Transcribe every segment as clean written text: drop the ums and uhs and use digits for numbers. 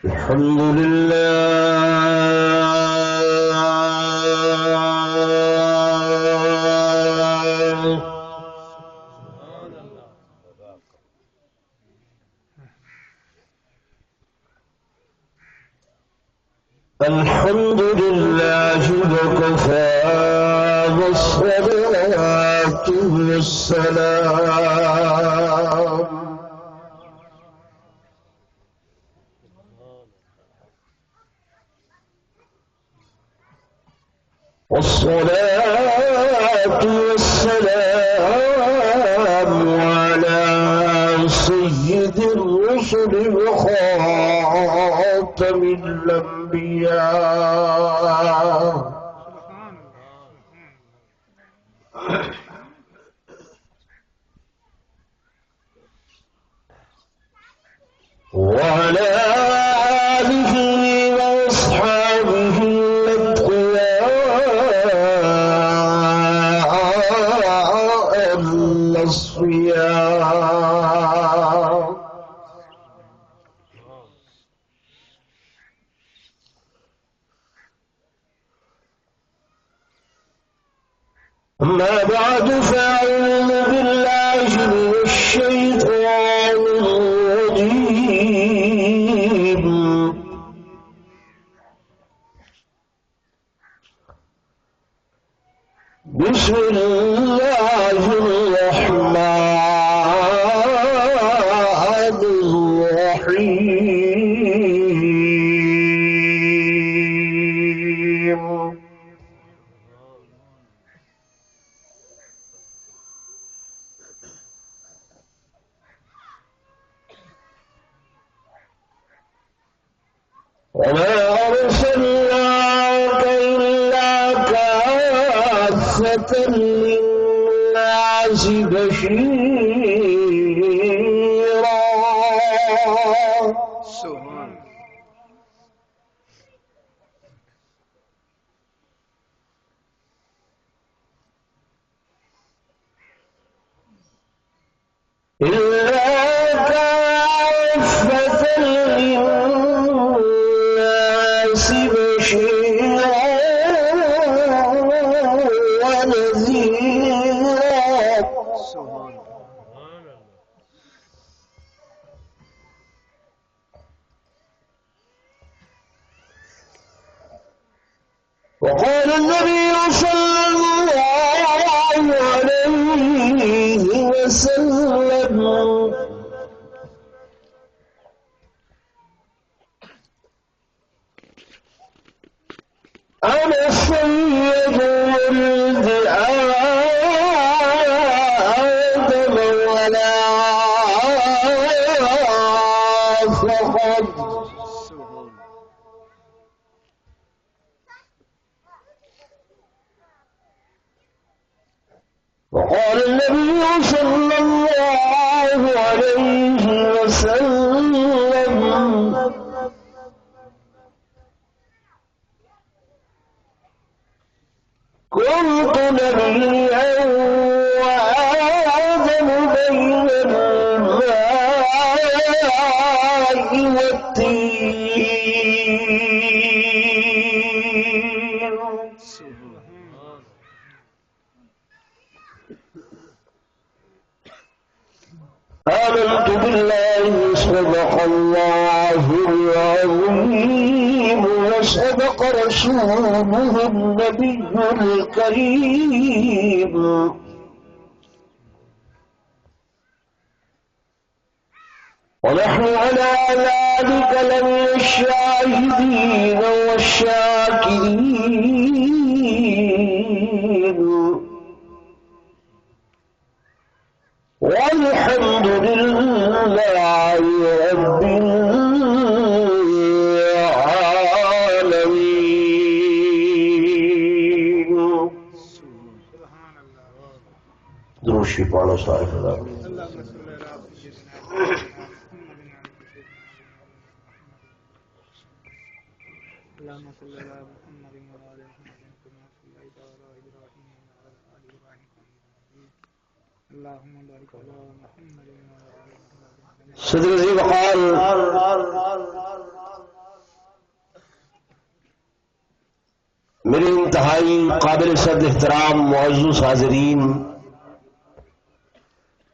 الحمد لله الحمد لله وكفى والصلاة والسلام والصلاة والسلام على سيد الرسل وخاتم الأنبياء وعلى آله وأصحابه الأتقياء الأصفياء أما بعد فأعوذ بالله من الشيطان الرجيم بسم الله الرحمن الرحيم وما أرسلناك إلا كافة للناس بشيرا إلا كافة للناس بشيرا ونذيرا وقال النبي صلى الله عليه وسلم أنا سيد ولد آدم ولا فخر وقال النبي صلى الله عليه وسلم كنت نبيا وآدم بين الماء والطين آمنت بالله صدق الله العظيم وصدق رسوله النبي الكريم ونحن على ذلك لمن الشاهدين والشاكرين والحمد لله رب العالمين. درود شریف على صاحب اللهم صل على محمد وعلى ال محمد كما صليت على ابراهيم وعلى ال ابراهيم اللهم بارك على محمد وعلى ال محمد صدر ذي وقال میرے انتہائی قابل صد احترام معزز حاضرین،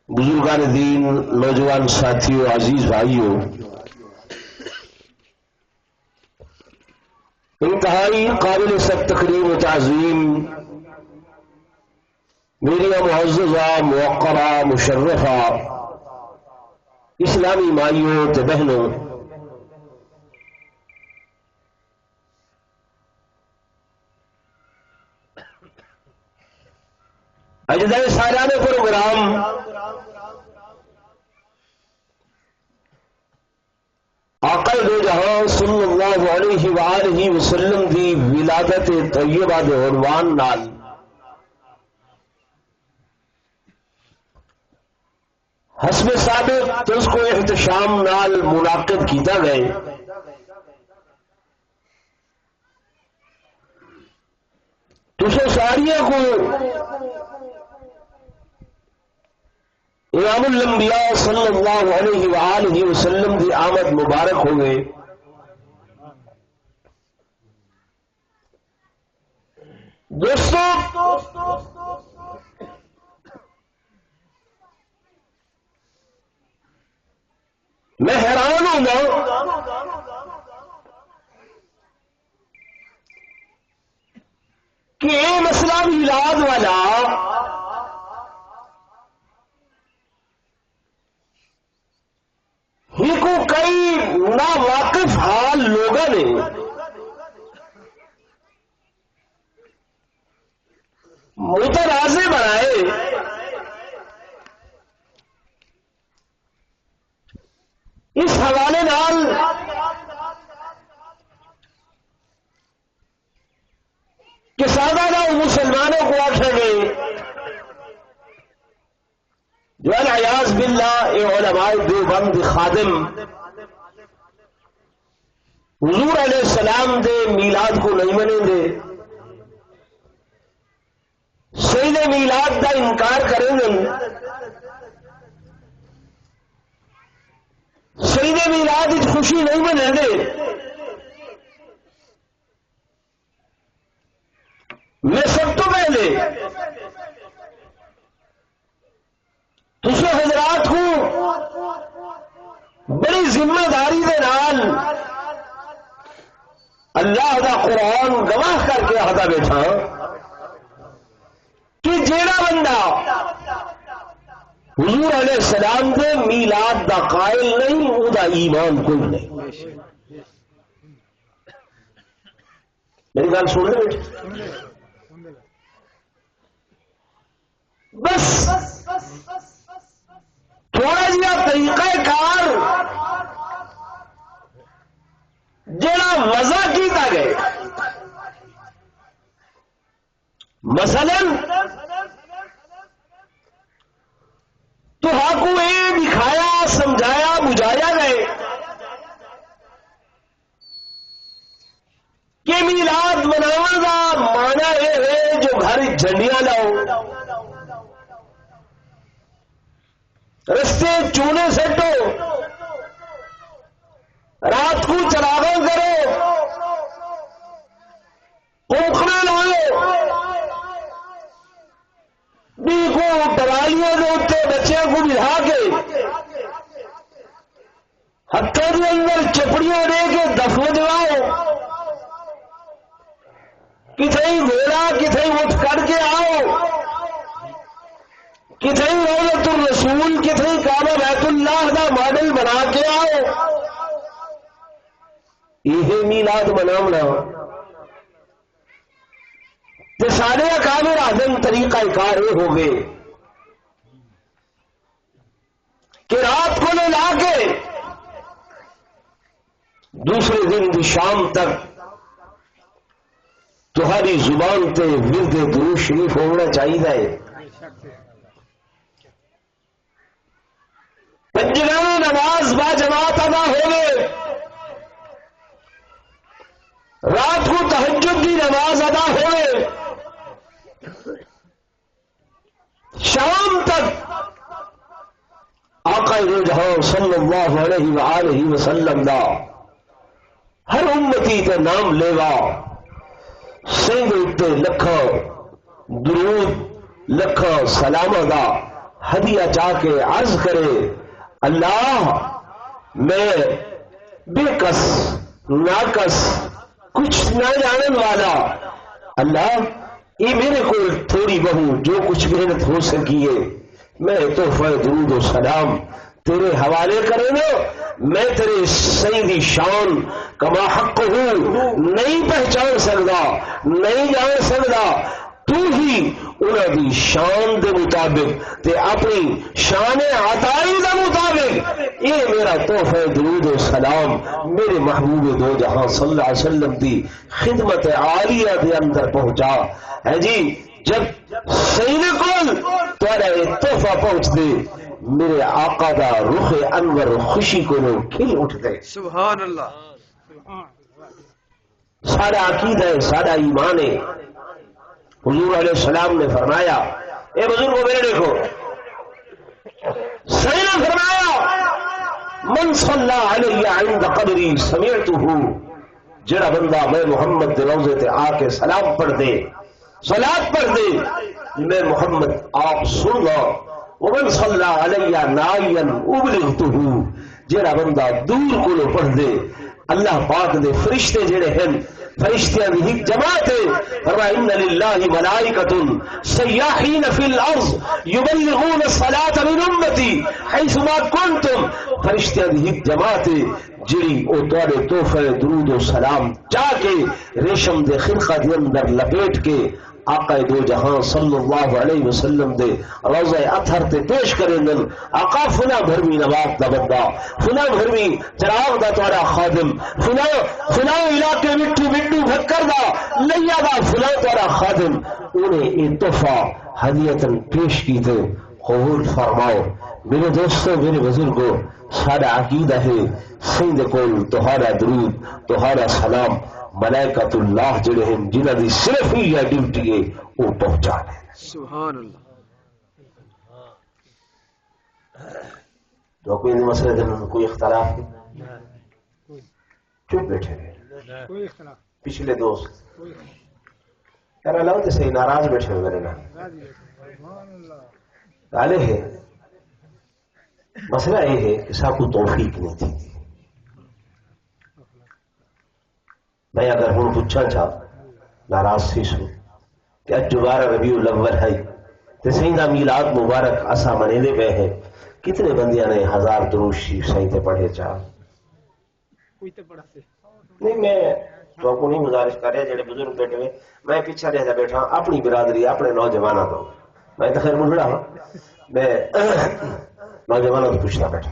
بزرگان دین، نوجوان ساتھیوں، عزیز بھائیوں، انتہائی قابل صد تکریم و تعظیم میری معززہ موقرہ مشرفہ اسلامی مائیوں تے بہنوں، اجزائے سالانہ پروگرام آقا دو جہاں صلی اللہ علیہ وآلہ وسلم دی ولادت طیبہ دے عنوان نال حسب سابق اس کو احتشام نال منعقد کیتا گئے۔ تسے ساریاں کو امام الانبیاء صلی اللہ علیہ وآلہ وسلم دی آمد مبارک ہوئے۔ دوستو، میں حیران ہوں کہ یہ مسئلہ میلاد والا ہی کو کئی ناواقف حال لوگوں نے متنازع بنائے۔ اس حوالے نال کہ سادہ مسلمانوں کو آخر گئے جو العیاذ باللہ علماء دیوبند خادم حضور علیہ السلام دے میلاد کو نہیں منیں گے، سید میلاد کا انکار کریں گے، سید میلاد کی خوشی نہیں منیں گے۔ میں سب تو پہلے تسے حضرات کو بڑی ذمہ داری دے نال اللہ دا قرآن گواہ کر کے آتا بیٹھا کہ جیڑا بندہ حضور علیہ السلام دے میلاد دا قائل نہیں، وہ دا ایمان کوئی نہیں۔ میری گل سن لے بیٹھے، بس تھوڑا جہا طریقہ کار جڑا وضع کیتا گئے، مثلا تو کو یہ دکھایا، سمجھایا، بجھایا گئے کہ میلاد مناون کا مانا یہ ہے جو گھر جھنڈیاں لاؤ، رستے چونے سٹو، رات کو چراغاں کرو، پوکھنا لاؤ، بھی کو ٹرالیاں کے اتنے بچوں کو بٹھا کے ہتھوں کے اندر چپڑیاں دے کے دف وجواؤ، کتھیں گھوڑا کتھیں اٹھ کر کے آؤ، کتھیں روضۃ الرسول کتھیں کعبہ بیت اللہ کا ماڈل بنا کے آؤ۔ یہ میلاد مناونا تے سارے اکابر اعظم طریقہ کار یہ ہو گئے کہ رات کو لے لا کے دوسرے دن کی شام تک تمہاری زبان تے ورد درود شریف ہونا چاہیے، پنجگاہ نماز با جماعت ادا ہوگے، رات کو تہجد کی نماز ادا ہوئے، شام تک آقا دو جہاں صلی اللہ علیہ وآلہ وسلم دا ہر امتی تے نام لیوا سید اتنے لکھاں درود لکھاں سلامہ دا ہدیہ چاہ کے عرض کرے اللہ میں بے کس ناکس کچھ نہ جانن والا، اللہ یہ میرے کو تھوڑی بہو جو کچھ محنت ہو سکی ہے میں تحفہ درود و سلام تیرے حوالے کرے نا، میں تیرے سیدی شان کما حق ہوں نہیں پہچان سکتا، نہیں جان سکتا، تو ہی انہوں دی شان دے مطابق تے اپنی شان عطائی دے مطابق یہ میرا تحفہ درود و سلام میرے محبوب دو جہاں صلی اللہ علیہ وسلم دی خدمت عالیہ دے اندر پہنچا ہے جی۔ جب سید کول تھوڑا یہ تحفہ پہنچ دے میرے آقا دا رخ انور خوشی کو لوگ کھل اٹھ گئے۔ سبحان اللہ۔ سارا عقیدہ ہے، سارا ایمان ہے۔ حضور علیہ السلام نے فرمایا، اے بزرگوں میرے دیکھو، صحیح نے فرمایا من صلی علیہ عند قبری سمعتہ، جڑا بندہ میں محمد دے روضے تے آ کے سلام پڑھ دے، صلاۃ پڑھ دے، میں محمد آپ سن گا۔ ومن صلی علیہ نائیا ابلغتہ، جڑا بندہ دور کو پڑھ دے، اللہ پاک دے فرشتے جڑے ہیں فرشتیاں دی ایک جماعت ہے، فرمایا ان للہ ملائکۃ سیاحین فی الارض یبلغون الصلاۃ من امتی حیث ما کنتم، فرشتیاں دی ایک جماعت ہے جڑی او تواڈے تحفہ درود و سلام چاہ کے ریشم دے خرقہ دے اندر لپیٹ کے آقا دو جہاں صلی اللہ علیہ وسلم دے روضہ اطہر تے پیش کریں گے، آقا فلاں بھرمی نواب دا بندہ، فلاں بھرمی چراغ دا تواڈا خادم، فلاں علاقے مٹھو مٹھو بھکر دا لیا دا فلاں تواڈا خادم، انہیں یہ تحفہ ہدیتاً پیش کی تھے۔ قبول فرماؤ میرے دوستوں، میرے بزرگوں، سارا عقیدہ ہے سید کول تہارا درود تہارا سلام ملائکۃ اللہ جڑے ہیں جنہ دی صرف ہی یہ ڈیوٹی ہے وہ پہنچا دے۔ سبحان اللہ۔ تو کوئی مسئلے دن کوئی اختلاف نہیں، چپ بیٹھے گئے کوئی اختلاف پچھلے دوست کہہ رہا لو تو صحیح ناراض بیٹھے ہوئے میرے نام گالے ہے۔ مسئلہ یہ ہے کہ سا کو توفیق نہیں تھی، میں اگر ہوں پوچھا چاہ ناراض سی سو کہ اج دوبارہ ربیع الاول ہے تے سیدہ میلاد مبارک اسا منے دے پے ہیں، کتنے بندیاں نے 1000 درود شریف صحیح تے پڑھے چاہ؟ کوئی تے پڑھا سے نہیں، میں تو کو نہیں گزارش کر رہا جڑے بزرگ بیٹھے ہوئے، میں پیچھے رہ بیٹھا اپنی برادری اپنے نوجوانوں کو، میں تو خیر ملڑا ہوں، میں نوجوانوں کو پوچھنا بیٹھا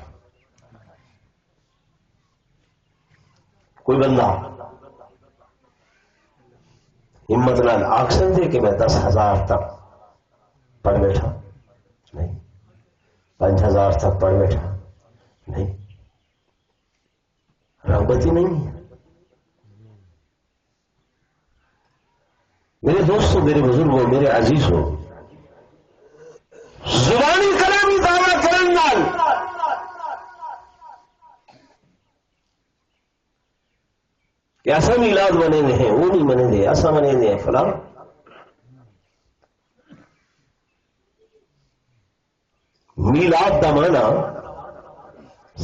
کوئی بندہ ہمت نال آکھ سکتے کہ میں 10,000 تک پڑھ بیٹھا؟ نہیں۔ 5,000 تک پڑھ بیٹھا؟ نہیں۔ رغبت ہی نہیں ہے۔ میرے دوستوں، میرے بزرگوں، میرے عزیزوں، زبانی کلامی دعویٰ کرن نال کہ ایسا میلاد منے دے ہیں، وہ نہیں منے دے، ایسا منے دے ہیں فلاں، میلاد دا مانا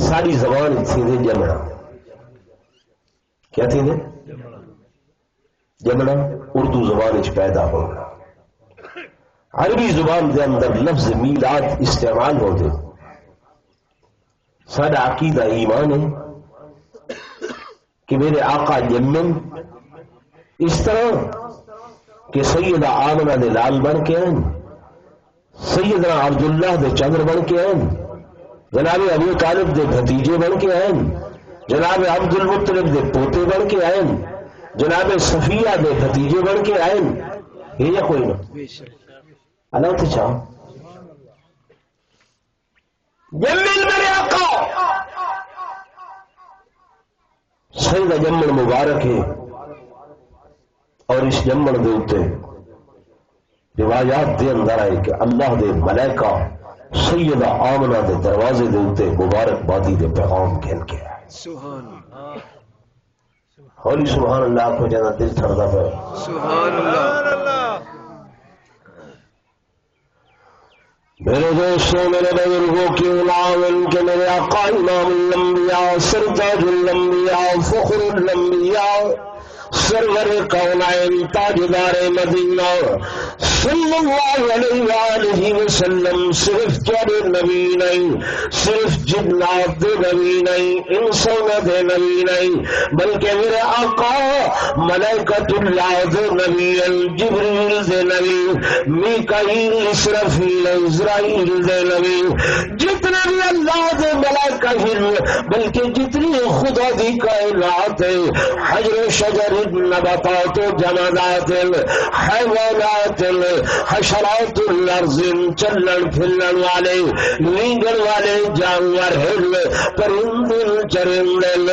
ساری زبان تھی دے جمنا، کیا تھی دے جمنا، اردو زبان اچ پیدا ہونا، عربی زبان دے اندر لفظ میلاد استعمال ہو دے، سارا عقیدہ ایمان ہے کہ میرے آقا جمن اس طرح کہ سیدہ آمنہ دے لال بن کے آئیں، سیدنا عبداللہ دے چندر بن کے آئیں، جناب ابو طالب دے بھتیجے بن کے آئیں، جناب عبد المطلب دے پوتے بن کے آئیں، جناب صفیہ دے بھتیجے بن کے آئیں، یہ یا کوئی نہ اللہ تو چاہو جمن میرے آقا سیدہ جمن مبارک ہے، اور اس جمن دے اتے روایات دے اندر آئے کہ اللہ دے ملائکہ سیدہ آمنہ دے دروازے دے اتے مبارک بادی دے پیغام کھیل کے آئے۔ سبحان ہولی سبحان اللہ کو جانا دل ٹھڑتا پہ سبحان اللہ میرے دوستوں میرے بزرگوں کی نام ان کے میرے آقا امام الانبیاء سرتاج الانبیاء فخر الانبیاء سرور کونین تاجدار مدینہ صلی اللہ علیہ وآلہ وسلم صرف جڑ نبی نہیں، صرف جنات دے نبی نہیں، انسان دے نبی نہیں، بلکہ میرے آقا ملائکۃ اللہ دے نبی، جبریل دے نبی، میکائیل اسرافیل اسرائیل دے نبی، جتنے بھی اللہ دے ملائکہ بلکہ جتنی خدا دی کائنات ہے، حجر شجر نباتات و جمادات حیوانات حشرات الارض چلن پھلن والے لینگن والے جانور ہل پرندن چرندن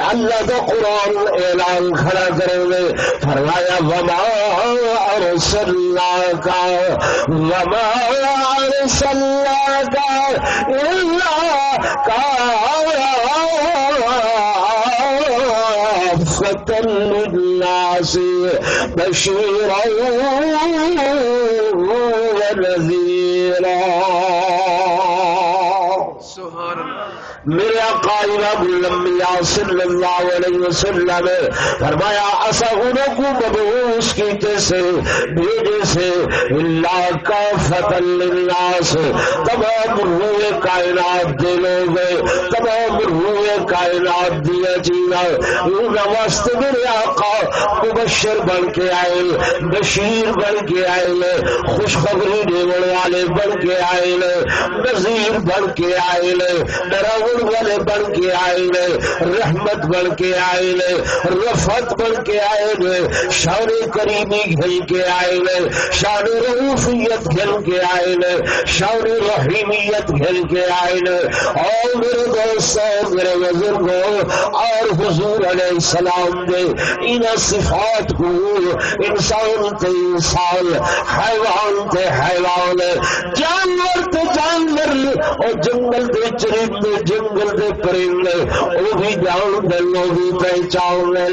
اللہ دا قرآن اعلان کھڑا کریں گے فرمایا وما ارسلناک وما ارسلناک الا کافۃ للناس بشیرا ونذیرا سبحان اللہ میرے آقا امام الانبیاء صلی اللہ علیہ وسلم فرمایا اسہنوں کو مبعوث کیتے سے بھیجے سے اللہ کافۃ للناس تمام روئے کائنات دے لوگ تمام روئے کائنات دیا چیزا ان واسط میرے آقا مبشر بن کے آئے بشیر بن کے آئے خوشخبری دینے والے بن کے آئے نذیر بن کے آئے ڈراؤ والے بن کے آئے رحمت بن کے آئے رفعت بن کے آئے شان کریمی گھل کے آئے شان رؤوفیت گھل کے آئے شان رحیمیت گھل کے آئے اور میرے دوستوں میرے بزرگوں اور حضور علیہ السلام دے ان صفات کو انسان تے انسان حیوان تے حیوان جانور تے جانور اور جنگل دے چرندے جنگل دے پرندے وہ بھی جان دے وہ بھی پہچان لے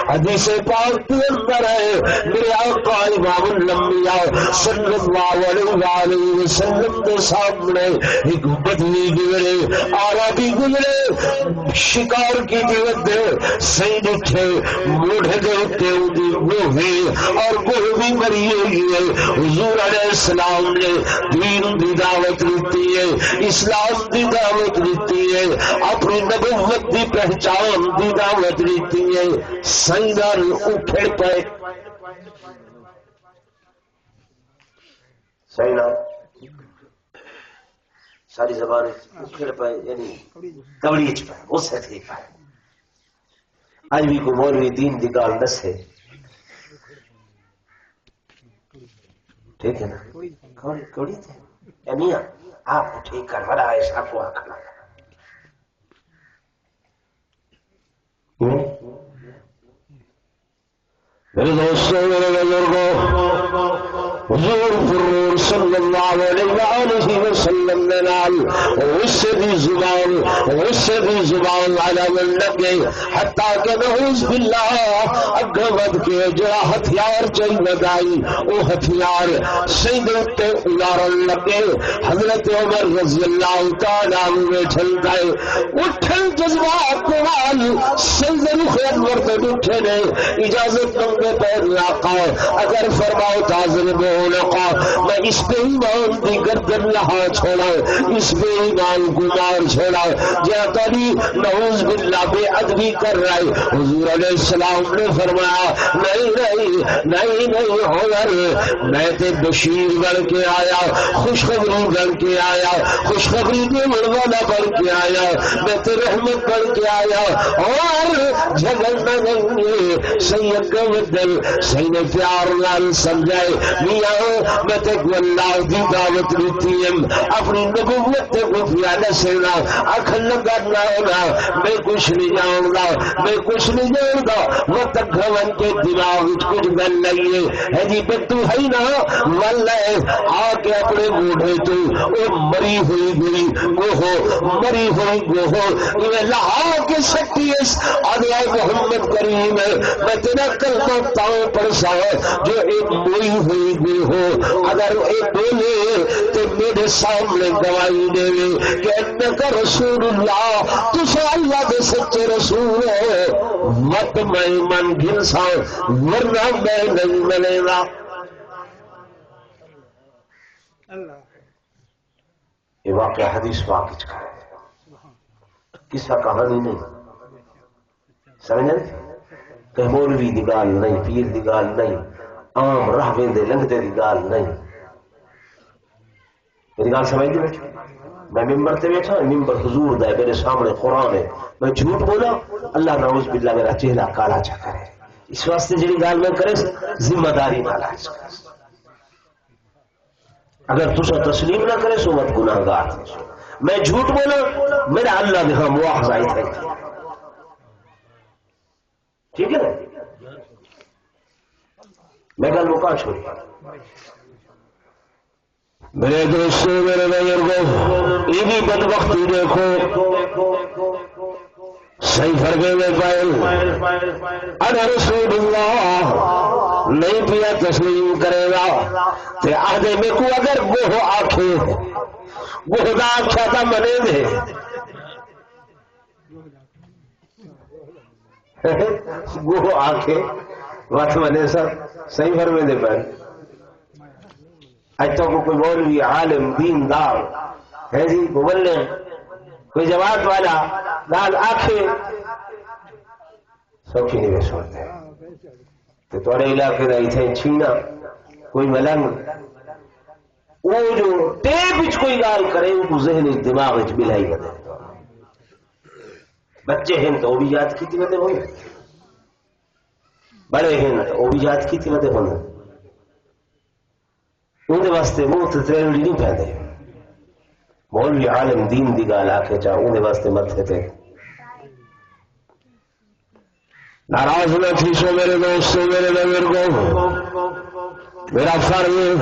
حدیث پاک کے اندر ہے میرے آقا امام الانبیاء صلی اللہ علیہ وآلہ وسلم کے سامنے ایک بدوی گزرے عربی گزرے شکار کی دیوت دے صحیح دکھے موڑے دے ہوتے گوہی اور گوہی مری ہوئی ہے حضور علیہ السلام نے دین دی دعوت دیتی ہے اسلام دی دعوت دیتی ہے اپنی نبوت دی پہچان دی دعوت دیتی ہے سیدان اٹھے پہ سیدان ساری زبان اٹھے پہ یعنی کبڑی چ پہ اس سے تھی پہ آج بھی کو مولوی دین دی گال دس ہے ٹھیک ہے نا کبڑی تھے یا میاں آپ کو ٹھیک کر رہا ہے آپ کو آکھنا میرے دوستوں میرے بزرگوں حضور فرور صلی اللہ علیہ وآلہ وسلم نے نال غصے دی زبان علی من لگے حتیٰ کہ نعوذ باللہ اگوت کے جڑا ہتھیار چاہی لگائی وہ ہتھیار سیدت ادارن لگے حضرت عمر رضی اللہ تعالیٰ میں چھل گئے اٹھن جذبات کو نال سیدن خیانور تے اٹھے نے اجازت منگے پیر آقا اگر فرماؤ تازر بولقا میں اس پہ ایمان دی گردن لہا چھوڑا اس پہ ایمان گمار چھوڑا جہاں تری نعوذ باللہ بے ادبی کر رہے حضور علیہ السلام نے فرمایا نہیں عمر میں تے بشیر بن کے آیا خوشخبری بن کے آیا خوشخبری دینے والا بن کے آیا میں تے رحمت بن کے آیا اور جھگڑنا نہیں صحیح اگے ودل صحیح نے پیار نال سمجھائے میاں میں تے کو اللہ دی دعوت دیتی ہوں اپنی نبوت تے کو پیادا سینا اکھل لگا نہ ہونا میں کچھ نہیں جاندا میں کچھ نہیں جاندا وہ تک گھون کے دماغ وچ کچھ گل نہیں ہے جی تو ہے نا واللہ آ کے اپنے موڑے تو او مری ہوئی گئی گوہو مری ہوئی گوہو یہ لہا کے سکتی اس آدھائی محمد کریم میں تیرا کلمہ تاؤں پڑسا جو ایک موئی ہوئی گئی ہو اگر ایک بولے تو میرے سامنے گواہی دے کہ انکا رسول اللہ تسا اللہ دے سچے رسول ہو مت میں من گھنسا ورنہ میں نہیں ملے گا یہ واقعہ حدیث واقع کا ہے قصہ کہانی نہیں سمجھیں کہ مولوی دی گال نہیں پیر دی گال نہیں عام راہویں دے لنگدے دی گال نہیں میری گال سمجھ دی بیٹھا میں ممبر تے بیٹھا ممبر حضور دا ہے میرے سامنے قرآن ہے میں جھوٹ بولا اللہ نعوذ باللہ میرا چہرہ کالا چا کرے اس واسطے جڑی گال میں کرے ذمہ داری نہ لاج اگر تسا تسلیم نہ کرے سو مت گناہ گار میں جھوٹ بولا میرا اللہ نے ہاں مواخذہ ہی تھا ٹھیک ہے میں گل مکا چھوڑی میرے دوستو میرے بزرگوں یہ بھی بدبختی دیکھو صحیح فرقے میں پائے انا رسول اللہ نہیں پیا تسلیم کرے گا تے آدھے میں کو اگر گوہ آکھے گوہ دا آکھا تھا منے دے گوہ آکھے وقت منے سر صحیح فرقے دے پائے اج تو کوئی مولوی عالم دین دار ہے جی بولے کوئی جماعت والا گال آنکھیں سوکھی نہیں سوچتے تو تھوڑے علاقے رہی تھے چھینا کوئی ملنگ وہ جو ٹیپ وچ کوئی گال کرے ان کو ذہن دماغ وچ بلائی بدے بچے ہیں تو وہ بھی یاد کی تھی بدے ہوئے بڑے ہیں تو وہ بھی یاد کی تھی بدے ہوئے اندھے واسطے منہ تے تریڑی نہیں پہنے مولوی عالم دین دی گال آکھے چاہ اندھے واسطے متھے تے ناراض نہ تھی سو میرے دوستو میرے بزرگوں میرا فرض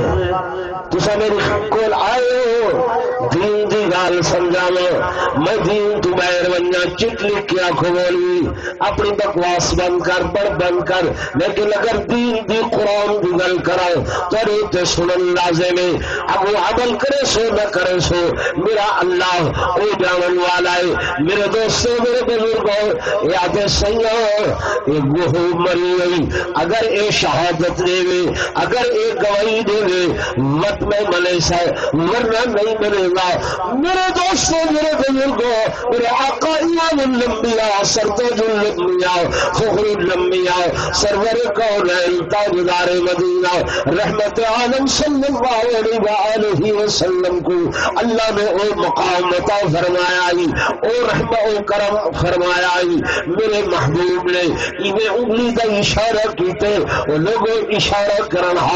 تسا میری کول آئے ہو دین دی گال سمجھانا میں دین تو باہر ونیا چٹ لکھ کے آنکھوں مولوی اپنی بکواس بند کر بڑھ بند کر لیکن اگر دین دی قرآن دی گل کراؤ تو تے سنن لازم ہے اب وہ عمل کرے سو نہ کرے سو میرا اللہ او جانن والا ہے میرے دوستو میرے بزرگوں یاد سیاں یہ گوہ مری ہوئی اگر اے شہادت دے اگر ایک گواہی دے مت میں ملے سا ورنہ نہیں ملے گا میرے دوستوں میرے بزرگوں میرے آقا امام الانبیاء سرتاج الانبیاء فخر الانبیاء سرور کونین تاجدار مدینہ رحمت عالم صلی اللہ علیہ وآلہ وسلم کو اللہ نے او مقام عطا فرمایا ہی او رحمت و کرم فرمایا ہی میرے محبوب نے انہیں انگلی کا اشارہ کیتے وہ لوگوں اشارہ کرنا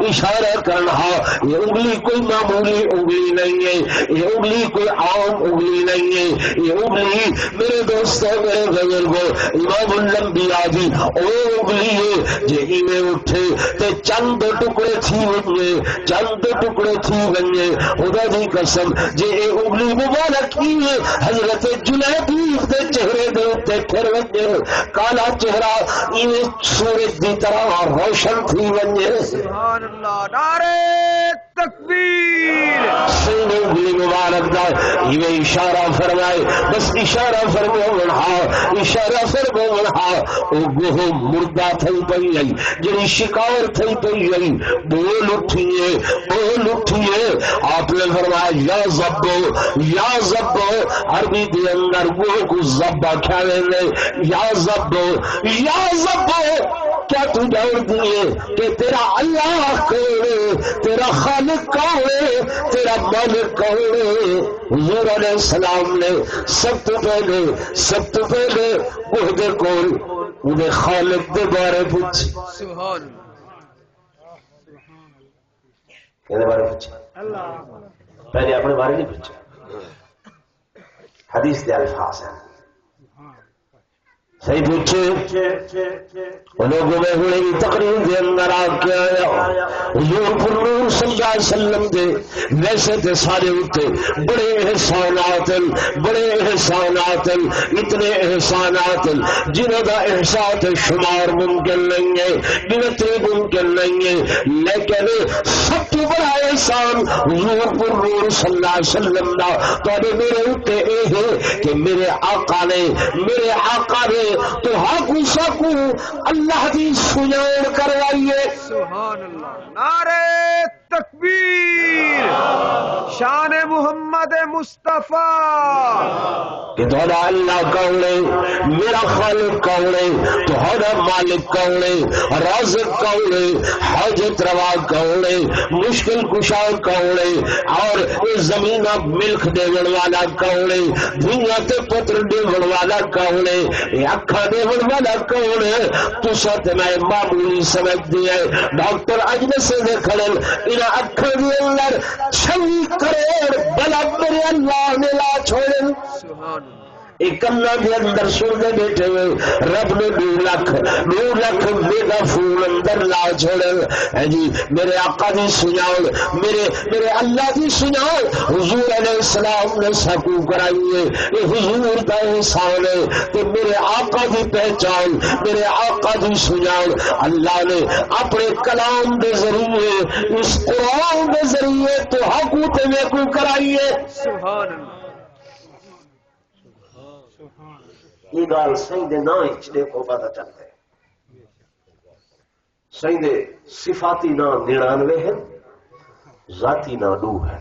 اشارہ کرنا یہ انگلی کوئی معمولی انگلی نہیں ہے یہ انگلی کوئی عام انگلی نہیں ہے یہ انگلی میرے دوستوں میرے بزرگوں امام الانبیاء دی او انگلی ہے جے میں اٹھے تے چند ٹکڑے تھی ونجے چند ٹکڑے تھی ونجے خدا دی قسم جے اے انگلی مبارک ہی حضرت جنید دے چہرے دے تے پھر ونجے کالا چہرہ یہ سورج دی طرح روشن تھی ونجے سبحان اللہ نعرہ تکبیر سینے انگلی مبارک دا یہ اشارہ فرمائے بس اشارہ اشارہ فرمائے او گوہ مردہ تھئی پئی آئی جنی شکار تھئی پئی آئی بول اٹھیے آپ نے فرمایا یا زبو عربی دے اندر گوہ کو زبا کھاوے لے یا زبو کیا تو جانتی ہے کہ تیرا اللہ کون ہے، تیرا خالق کون ہے، تیرا مالک کون ہے؟ حضور علیہ السلام نے سب تو پہلے عہدے کول انہیں خالق دے بارے پوچھی، سبحان کہنے بارے پوچھا، پہلے اپنے بارے نہیں پوچھا. حدیث دے الفاظ ہیں صحیح پوچھے. لوگوں میں ہوئے تقریر دے اندر آ کے آیا حضور پر نور صلی اللہ علیہ وسلم دے ویسے تے سارے اتے بڑے احسانات اتنے احسانات جنہوں دا احسان شمار ممکن نہیں ہے، گنتی ممکن نہیں ہے، لیکن سب تو بڑا احسان حضور پر نور صلی اللہ علیہ وسلم دا تو میرے اتے یہ ہے کہ میرے آقا نے تو حقو سکو اللہ دی سجان کروائیے. سبحان اللہ. نعرہ تکبیر. شان محمد مصطفیٰ. کہ تھوڑا اللہ کون ہے، میرا خالق کون ہے، تھوڑا مالک کون ہے، رازق کون ہے، حاجت روا کون ہے، مشکل کشا کون ہے، اور اس زمین ملک دیون والا کون ہے، دنیا تے پتر دیون والا کون ہے، اکھا دیون والا کون ہے. تو ساتھ میں معمولی سمجھتی ہے ڈاکٹر اجنس سے کھڑے انہاں اکھا دے اندر 26 کروڑ بلب میرے اللہ نے لا چھوڑے. سبحان ایک اللہ کے اندر سنتے بیٹھے ہوئے رب نے 2 لاکھ میگا فون اندر لا چھوڑے. جی میرے آقا دی سناؤ، میرے اللہ دی سناؤ. حضور علیہ السلام نے سکو کرائیے، یہ حضور کا احسان ہے. کہ میرے آقا دی پہچان، میرے آقا دی سناؤ اللہ نے اپنے کلام دے ذریعے، اس قرآن دے ذریعے تو حقو تے نیکو کرائیے. سبحان اللہ. یہ گال صحیح دے نا اچھنے کو پتہ چلتا ہے. صحیح دے صفاتی نا 99 ہے، ذاتی نا 2 ہے.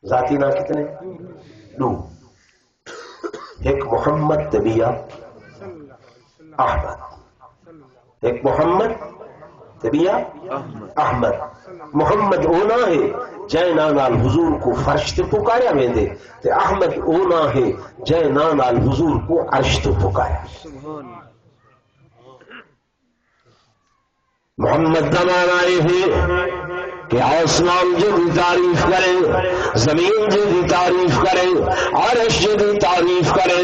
ذاتی نا کتنے؟ 2. ایک محمد طبیہ احمد، ایک محمد طبیہ احمد. محمد اونا ہے جے نال حضور کو فرش تے پکاریا ویندے، تے احمد اونا ہے جے نال حضور کو عرش تے پکاریا. محمد دمانا ہے کہ آسمان جدی تعریف کرے، زمین جدی تعریف کرے، عرش جدی تعریف کرے،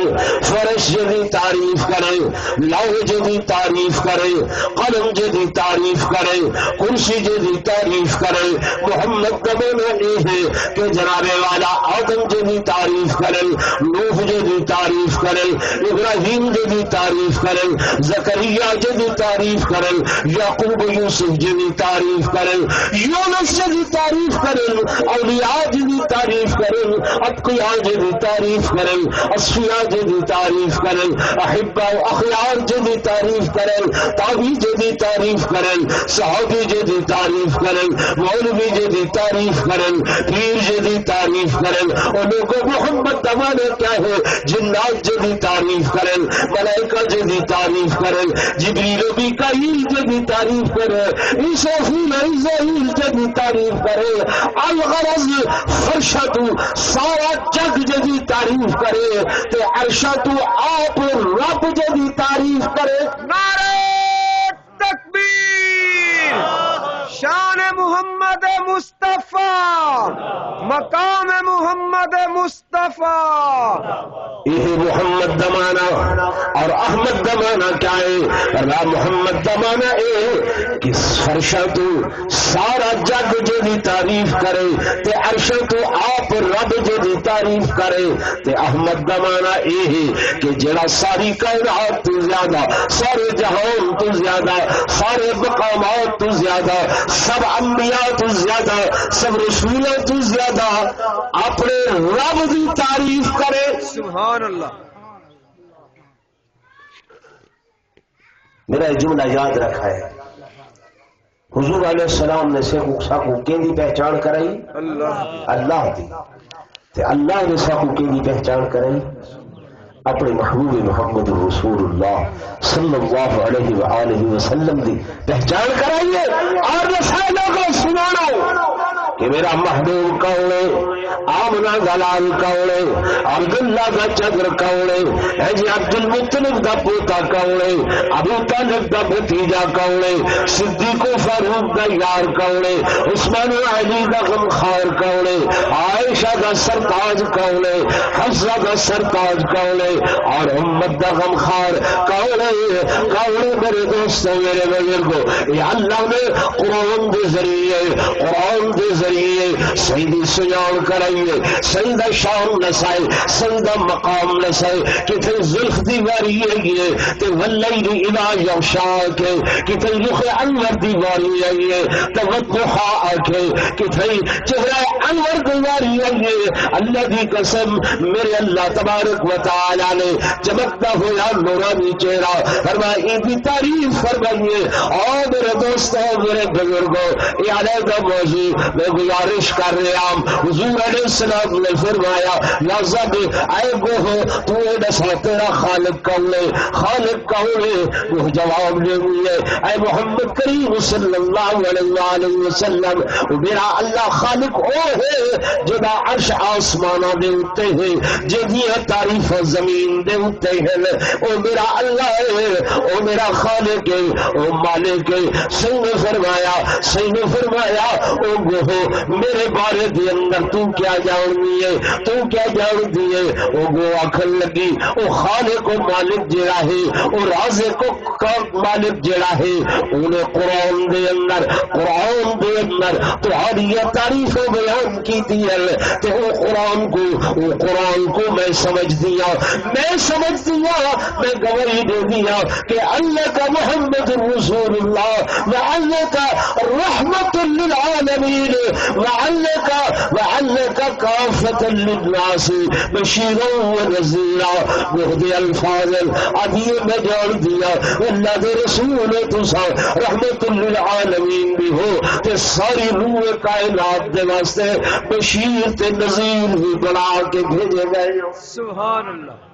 فرش جدی تعریف کرے، لوح جدی تعریف کرے، قلم جدی تعریف کرے، کرسی جدی تعریف کرے. محمد دمانا یہ ہے کہ جناب والا آدم جدی تعریف کرے، نوح جدی تعریف کرے، ابراہیم جدی تعریف کرے، زکریا جدی تعریف کرے، یعقوب یوسف جدی تعریف کرے، یونس جدی تعریف کریں، اولیاء جدی تعریف کریں، اتقیاء جدی تعریف کریں، اصفیاء جدی تعریف کریں، احباء و اخیار جدی تعریف کریں، تابعی جدی تعریف کریں، صحابی جدی تعریف کریں، مولوی جدی تعریف کریں، پیر جدی تعریف کریں. اور لوگوں محمد دمانے کیا ہے، جنات جدی تعریف کریں، ملائکہ جدی تعریف کریں، جبریل و میکائیل جدی تعریف کریں، اسرافیل عزرائیل جدی تعریف کرے. الغرض فرشتو سارا جگ جدی تعریف کرے، تے عرشتو آپ رب جدی تعریف کرے. نعرہ تکبیر. شان محمد مصطفیٰ، مقام محمد مصطفیٰ. یہ محمد دمانا اور احمد دمانا کیا ہے؟ محمد دمانا کہ فرشا تو سارا جگ جدی تعریف کرے، تے عرش تو آپ رب جدی تعریف کرے. تے احمد دمانا یہ کہ جڑا ساری کائنات تو زیادہ، سارے جہان تو زیادہ، سارے مقامات تو زیادہ، سب انبیاء تو زیادہ، سب رسولوں تو زیادہ اپنے رب کی تعریف کرے. سبحان اللہ. میرا جملہ یاد رکھا ہے، حضور علیہ السلام نے ساکو کیندی پہچان کرائی؟ اللہ دی. تے اللہ نے ساکو کیندی پہچان کرائی؟ اپنے محبوب محمد رسول اللہ صلی اللہ علیہ وآلہ وسلم کی پہچان کرائیے اور رسالوں کو سنانا کہ میرا محبوب کون ہے، آمنہ کا لال کون ہے، عبداللہ کا چدر کون ہے، جی عبد المطلب کا پوتا کون ہے، ابو طالب کا بھتیجا کون ہے، صدیق و فاروق کا یار کون ہے، عثمان و علی کا غمخوار کون ہے، عائشہ کا سرتاج کون ہے، حفصہ کا سرتاج کون ہے، اور امت کا غمخوار کون ہے، کون ہے میرے دوستوں میرے بزرگوں؟ یہ اللہ نے قرآن کے ذریعے سیدی سجان کرائیے، سیدہ شان نسائے، سیدہ مقام نسائے، کتنے زلف دیواری ہے تے واللیل اذا یغشا کے، کتنے رخ انور دیواری ہے توضحا کے، کتنے چہرہ انور دیواری ہے۔ اللہ کی قسم میرے اللہ تبارک و تعالی نے چمکتا ہوا نورانی چہرہ فرمایا ان کی تعریف فرمائیے۔ اور میرے دوستوں میرے بزرگوں یہ علیحدہ موضوع میں گزارش کر رہا ہوں۔ حضور علیہ السلام نے فرمایا لازم اے گوہ تو دسا تیرا خالق کون ہے، خالق کون ہے؟ وہ جواب دے دیے اے محمد کریم صلی اللہ علیہ وآلہ وسلم میرا اللہ خالق او ہے جدا عرش آسمانہ دے اتے ہے، جدی تعریف زمین دے اتے ہے، او میرا اللہ ہے، او میرا خالق ہے، او مالک ہے۔ صحیح نے فرمایا او گوہ میرے بارے دے اندر تو کیا جانتی ہے، تو کیا جانتی ہے؟ او گو آکھن لگی او خالق و مالک جڑا ہے، او رازق و مالک جڑا ہے، انہیں قرآن دے اندر تہاڈی تعریف و بیان کی ہے تے او قرآن کو میں سمجھ دیا میں گواہی دے دیا کہ اللہ کا محمد رسول اللہ وعلہ کا رحمت للعالمین وعلہ کا کافت للناس بشیرا و نذیرا۔ بہت الفاظ ادیے میں جان دیا اللہ دے رسول تسا رحمت للعالمین بھی ہو تے ساری روح کائنات دے واسطے بشیر تے نذیر بھی بنا کے بھیجے گئے۔ سبحان اللہ۔